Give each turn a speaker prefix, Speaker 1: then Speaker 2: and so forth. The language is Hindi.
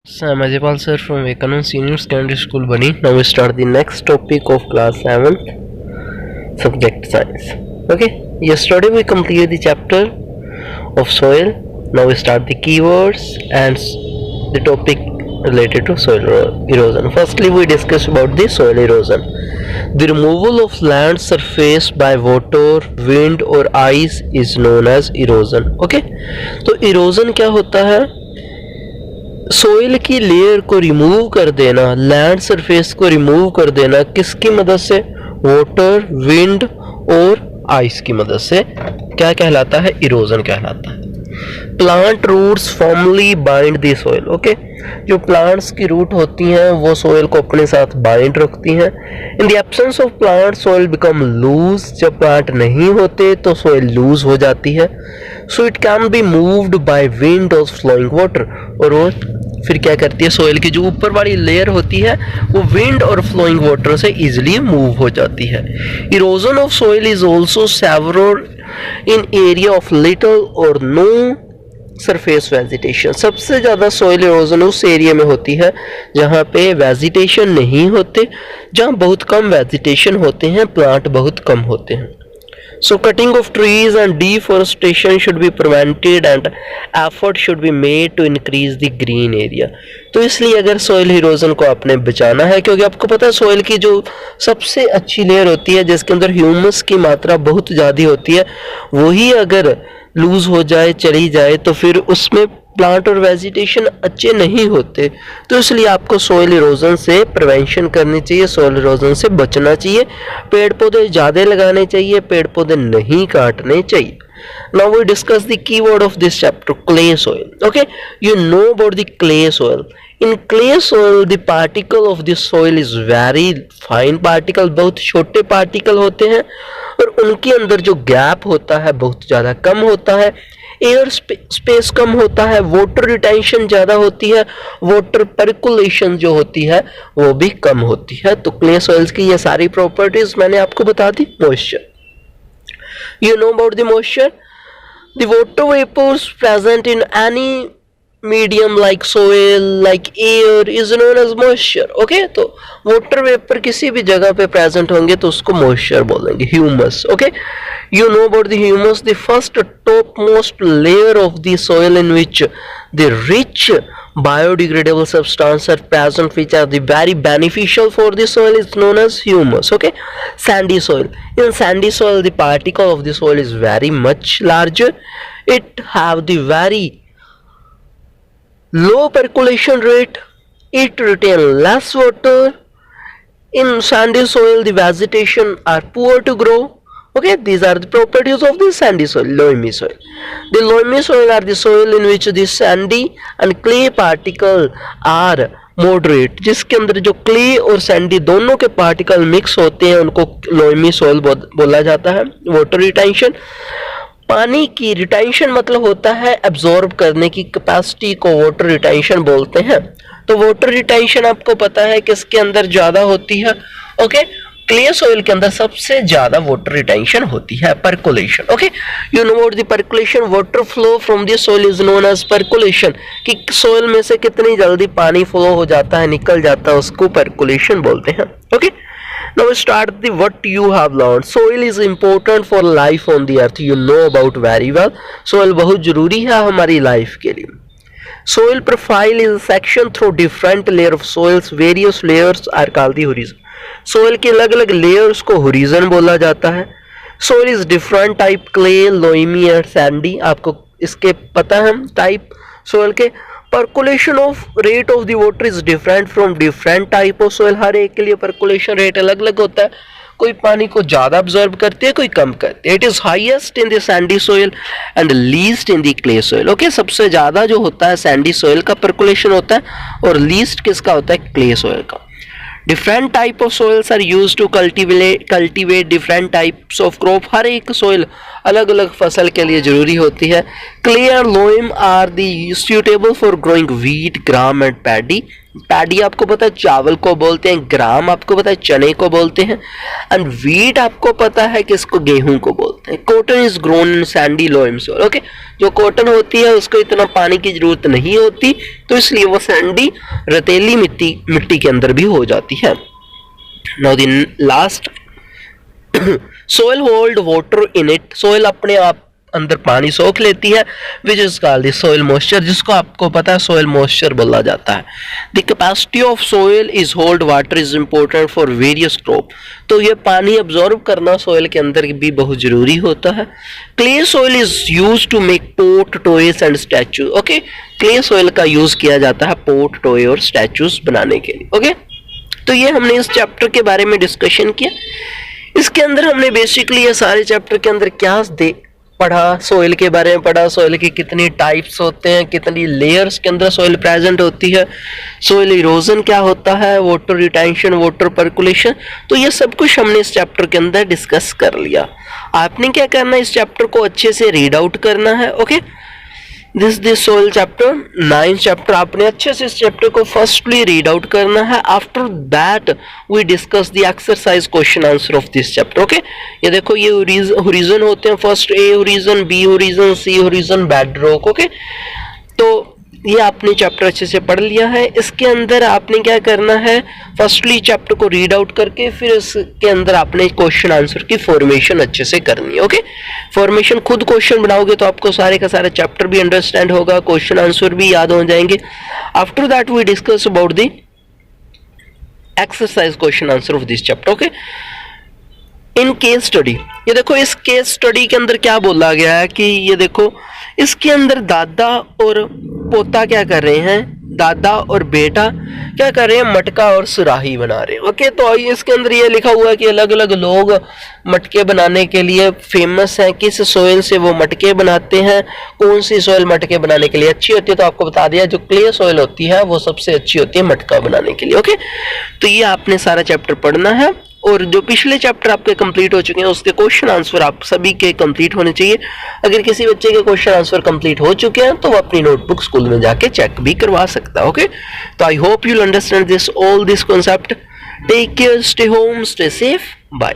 Speaker 1: Sam Ajipal sir from Vivekanand Senior Secondary School, Bani. Now we start the next topic of class 7, subject science. Okay, yesterday we completed the chapter of soil. Now we start the keywords and the topic related to soil erosion. Firstly, we discuss about the soil erosion. The removal of land surface by water, wind or ice is known as erosion. Okay, तो erosion क्या होता है? सोइल की लेयर को रिमूव कर देना, लैंड सरफेस को रिमूव कर देना, किसकी मदद से? वाटर, विंड और आइस की मदद से क्या कहलाता है? इरोजन कहलाता है। Plant roots formally bind the soil. Okay, जो प्लांट्स की रूट होती हैं वो सोइल को अपने साथ बाइंड रखती हैं। In the absence of plant soil become loose. जब प्लांट नहीं होते तो सोइल लूज हो जाती है। So it can be moved by wind और फ्लोइंग वाटर। और वो फिर क्या करती है? सोइल की जो ऊपर वाली लेयर होती है वो विंड और फ्लोइंग वाटर से इजीली मूव हो जाती है। Erosion of soil is also several in area of little और नो सरफेस वेजिटेशन। सबसे ज़्यादा सोइल इरोजन उस एरिया में होती है जहाँ पे वेजिटेशन नहीं होते, जहाँ बहुत कम वेजिटेशन होते हैं, प्लांट बहुत कम होते हैं। So cutting of trees and deforestation should be prevented and effort should be made to increase the green area. तो इसलिए अगर soil erosion को आपने बचाना है, क्योंकि आपको पता है soil की जो सबसे अच्छी लेयर होती है जिसके अंदर ह्यूमस की मात्रा बहुत ज़्यादा होती है, वही अगर लूज हो जाए, चली जाए, तो फिर उसमें प्लांट और वेजिटेशन अच्छे नहीं होते। तो इसलिए आपको सोइल इरोजन से प्रिवेंशन करनी चाहिए, सोइल इरोजन से बचना चाहिए, पेड़ पौधे ज़्यादा लगाने चाहिए, पेड़ पौधे नहीं काटने चाहिए। Now we discuss the keyword of this chapter, clay soil. Okay, you know about the clay soil. In clay soil, the particle of the soil is very fine particle, बहुत छोटे पार्टिकल होते हैं और उनके अंदर जो गैप होता है बहुत ज़्यादा कम होता है, एयर स्पेस कम होता है, वाटर रिटेंशन ज़्यादा होती है, वाटर परकुलेशन जो होती है वो भी कम होती है। तो क्ले सॉइल्स की ये सारी प्रॉपर्टीज मैंने आपको बता दी। Moisture, you know about the moisture. The water vapors present in any medium like soil, like air is known as moisture. Okay, तो water vapor किसी भी जगह पे present होंगे तो उसको moisture बोलेंगे, humus. Okay, you know about the humus, the first topmost layer of the soil in which the rich biodegradable substances are present which are the very beneficial for the soil is known as humus. Okay, sandy soil. In sandy soil the particle of the soil is very much larger. It have the very low percolation rate. It retain less water. In sandy soil the vegetation are poor to grow. Okay, these are the properties of the sandy soil, loamy soil. The loamy soil are the soil in which the sandy and clay particle are moderate. जिसके अंदर जो clay और sandy दोनों के particle mix होते हैं उनको loamy soil बोला जाता है। Water retention, पानी की रिटेंशन मतलब होता है एब्जॉर्ब करने की कैपेसिटी को वाटर रिटेंशन बोलते हैं। तो वाटर रिटेंशन आपको पता है किसके अंदर ज्यादा होती है? ओके, क्ले सोइल के अंदर सबसे ज्यादा वाटर रिटेंशन होती है, percolation. Okay, you know about the percolation, water flow from the soil is known as percolation. कि सोइल में से कितनी जल्दी पानी फ्लो हो जाता है, निकल जाता है, उसको परकुलेशन बोलते हैं। Okay, now we start the what you have learned. Soil is important for life on the earth, you know about very well. Soil बहुत जरूरी है हमारी लाइफ के लिए। Soil profile is a section through different layer of soils. Various layers are called the horizon. Soil के अलग अलग layers को horizon बोला जाता है। Soil is different type, clay, loamy and sandy. आपको इसके पता है type soil के। Percolation of rate of the water is different from different type of soil. हर एक के लिए परकुलेशन रेट अलग अलग होता है, कोई पानी को ज्यादा ऑब्जर्व करते हैं, कोई कम करते हैं। It is highest in the Sandy soil and least in the clay soil. Okay, सबसे ज्यादा जो होता है सैंडी सोइल का परकुलेशन होता है और लीस्ट किसका होता है? क्ले सोइल का। Different type of soils are used to cultivate different types of crop. हर एक सोइल अलग अलग फसल के लिए जरूरी होती है। Clay and loam are the suitable for growing wheat, gram and paddy. Paddy आपको पता है चावल को बोलते हैं, ग्राम आपको पता है चने को बोलते हैं, एंड वीट आपको पता है कि इसको गेहूं को बोलते हैं. Cotton is grown in sandy loam soil. Okay, जो कॉटन होती है उसको इतना पानी की जरूरत नहीं होती, तो इसलिए वो सैंडी रेतीली मिट्टी के अंदर भी हो जाती है. Now the last, soil hold water in it. Soil अपने आप अंदर पानी सोख लेती है, which is called the soil moisture, जिसको आपको पता है सोइल मॉइस्चर बोला जाता है. The capacity of soil is hold water is important for various crop. तो ये पानी अब्जॉर्ब करना सोइल के अंदर भी बहुत जरूरी होता है. Clay soil is use to make pot, toys and statue. Okay, clay soil का यूज किया जाता है पोट, टॉय और स्टैचूज बनाने के लिए. ओके, तो ये हमने इस चैप्टर के बारे में डिस्कशन किया. इसके अंदर हमने बेसिकली ये सारे चैप्टर के अंदर क्या पढ़ा, सोइल के बारे में पढ़ा, सोइल के कितनी टाइप्स होते हैं, कितनी लेयर्स के अंदर सोइल प्रेजेंट होती है, सोइल इरोजन क्या होता है, वाटर रिटेंशन, वाटर पर्कुलेशन. तो ये सब कुछ हमने इस चैप्टर के अंदर डिस्कस कर लिया. आपने क्या करना है, इस चैप्टर को अच्छे से रीड आउट करना है. Okay, this soil chapter 9 chapter आपने अच्छे से इस चैप्टर को फर्स्टली रीड आउट करना है. After that we discuss the exercise question answer of this chapter. Okay, ये देखो ये होरिजन होते हैं, first A horizon, B horizon, C horizon, bedrock. Okay, तो ये आपने चैप्टर अच्छे से पढ़ लिया है. इसके अंदर आपने क्या करना है, फर्स्टली चैप्टर को रीड आउट करके फिर इसके अंदर आपने क्वेश्चन आंसर की फॉर्मेशन अच्छे से करनी है. ओके, फॉर्मेशन खुद क्वेश्चन बनाओगे तो आपको सारे का सारा चैप्टर भी अंडरस्टैंड होगा, क्वेश्चन आंसर भी याद हो जाएंगे. After that we discuss about the exercise question answer of this chapter. Okay, in case study, ये देखो इस केस स्टडी के अंदर क्या बोला गया है कि ये देखो इसके अंदर दादा और पोता क्या कर रहे हैं, दादा और बेटा क्या कर रहे हैं, मटका और सुराही बना रहे हैं. ओके, तो इसके अंदर ये लिखा हुआ है कि अलग अलग लोग मटके बनाने के लिए फेमस हैं, किस सोइल से वो मटके बनाते हैं, कौन सी सोइल मटके बनाने के लिए अच्छी होती है. तो आपको बता दिया जो क्ले सोइल होती है वो सबसे अच्छी होती है मटका बनाने के लिए. ओके, तो ये आपने सारा चैप्टर पढ़ना है, और जो पिछले चैप्टर आपके कंप्लीट हो चुके हैं उसके क्वेश्चन आंसर आप सभी के कंप्लीट होने चाहिए. अगर किसी बच्चे के क्वेश्चन आंसर कंप्लीट हो चुके हैं तो वो अपनी नोटबुक स्कूल में जाके चेक भी करवा सकता है. ओके, तो I hope you will understand this all this concept. Take care, stay home, stay safe, bye.